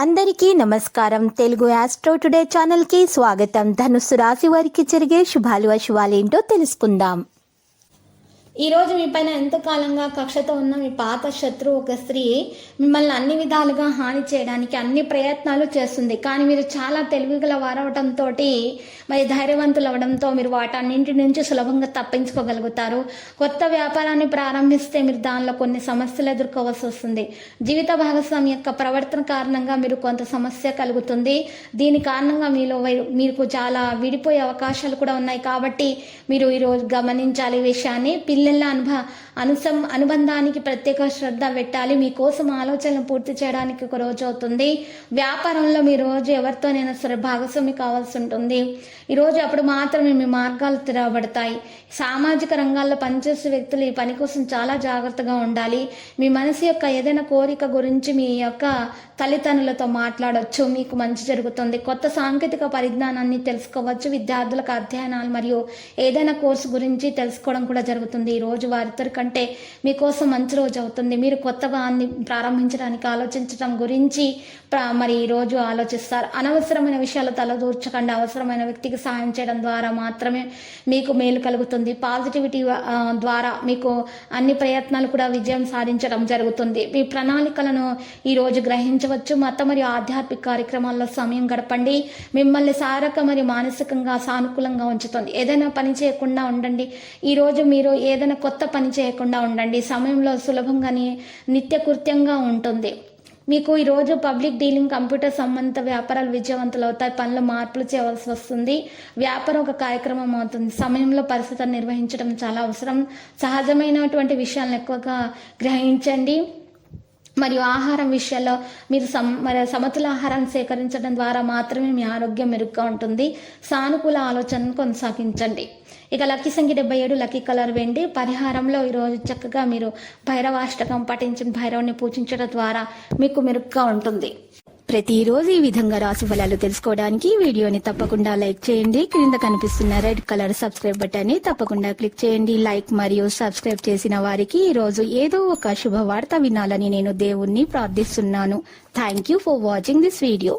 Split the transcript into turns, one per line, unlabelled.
అందరికీ నమస్కారం. Telugu astro today ఛానల్కి స్వాగతం. ధనుస్సు రాశి వారికి జరిగే శుభాలు అశుభాలేంటో తెలుసుకుందాం. ఈరోజు మీ పైన ఎంతకాలంగా కక్షతో ఉన్న మీ పాత శత్రువు ఒక స్త్రీ మిమ్మల్ని అన్ని విధాలుగా హాని చేయడానికి అన్ని ప్రయత్నాలు చేస్తుంది. కానీ మీరు చాలా తెలివిగల వారవడంతో మరి ధైర్యవంతులు అవడంతో మీరు వాటన్నింటి నుంచి సులభంగా తప్పించుకోగలుగుతారు. కొత్త వ్యాపారాన్ని ప్రారంభిస్తే మీరు దానిలో కొన్ని సమస్యలు ఎదుర్కోవాల్సి వస్తుంది. జీవిత భాగస్వామి యొక్క ప్రవర్తన కారణంగా మీరు కొంత సమస్య కలుగుతుంది. దీని కారణంగా మీకు చాలా విడిపోయే అవకాశాలు కూడా ఉన్నాయి. కాబట్టి మీరు ఈరోజు గమనించాలి ఈ విషయాన్ని. పిల్లల అనుబంధానికి ప్రత్యేక శ్రద్ధ పెట్టాలి. మీకోసం ఆలోచనలు పూర్తి చేయడానికి ఒక రోజు అవుతుంది. వ్యాపారంలో మీ రోజు ఎవరితోనైనా సరే భాగస్వామి కావాల్సి ఉంటుంది. ఈరోజు అప్పుడు మాత్రమే మీ మార్గాలు తెరవబడతాయి. సామాజిక రంగాల్లో పనిచేసే వ్యక్తులు ఈ పని కోసం చాలా జాగ్రత్తగా ఉండాలి. మీ మనసు యొక్క ఏదైనా కోరిక గురించి మీ యొక్క తల్లిదండ్రులతో మాట్లాడవచ్చు. మీకు మంచి జరుగుతుంది. కొత్త సాంకేతిక పరిజ్ఞానాన్ని తెలుసుకోవచ్చు. విద్యార్థులకు అధ్యయనాలు మరియు ఏదైనా కోర్సు గురించి తెలుసుకోవడం కూడా జరుగుతుంది. ఈ రోజు వారిద్దరి కంటే మీకోసం మంచి రోజు అవుతుంది. మీరు కొత్తగా ప్రారంభించడానికి ఆలోచించడం గురించి మరి ఈ రోజు ఆలోచిస్తారు. అనవసరమైన విషయాలు తలదూర్చకండి. అవసరమైన వ్యక్తికి సహాయం చేయడం ద్వారా మాత్రమే మీకు మేలు కలుగుతుంది. పాజిటివిటీ ద్వారా మీకు అన్ని ప్రయత్నాలు కూడా విజయం సాధించడం జరుగుతుంది. మీ ప్రణాళికలను ఈరోజు గ్రహించవచ్చు. మత మరియు ఆధ్యాత్మిక కార్యక్రమాల్లో సమయం గడపండి. మిమ్మల్ని శారీరక మరియు మానసికంగా సానుకూలంగా ఉంచుతుంది. ఏదైనా పని చేయకుండా ఉండండి. ఈరోజు మీరు ఏదైనా కొత్త పని చేయకుండా ఉండండి. సమయంలో సులభంగా నిత్యకృత్యంగా ఉంటుంది. మీకు ఈరోజు పబ్లిక్ డీలింగ్, కంప్యూటర్ సంబంధిత వ్యాపారాలు విజయవంతులు అవుతాయి. పనులు మార్పులు చేయవలసి వస్తుంది. వ్యాపారం ఒక కార్యక్రమం అవుతుంది. సమయంలో పరిస్థితులను నిర్వహించడం చాలా అవసరం. సహజమైనటువంటి విషయాలను ఎక్కువగా గ్రహించండి. మరియు ఆహారం విషయాల్లో మీరు సమతుల ఆహారాన్ని సేకరించడం ద్వారా మాత్రమే మీ ఆరోగ్యం మెరుగ్గా ఉంటుంది. సానుకూల ఆలోచనను కొనసాగించండి. ఇక లక్కీ సంఖ్య 77, లక్కీ కలర్ వెండి. పరిహారంలో ఈరోజు చక్కగా మీరు భైరవాష్టకం పఠించిన భైరవుని పూజించడం ద్వారా మీకు మెరుగ్గా ఉంటుంది. ప్రతిరోజు ఈ విధంగా రాశి ఫలాలు తెలుసుకోవడానికి వీడియోని తప్పకుండా లైక్ చేయండి. క్రింద కనిపిస్తున్న రెడ్ కలర్ సబ్స్క్రైబ్ బటన్ ని తప్పకుండా క్లిక్ చేయండి. లైక్ మరియు సబ్స్క్రైబ్ చేసిన వారికి ఈ రోజు ఏదో ఒక శుభవార్త వినాలని నేను దేవుణ్ణి ప్రార్థిస్తున్నాను. Thank you for watching this video.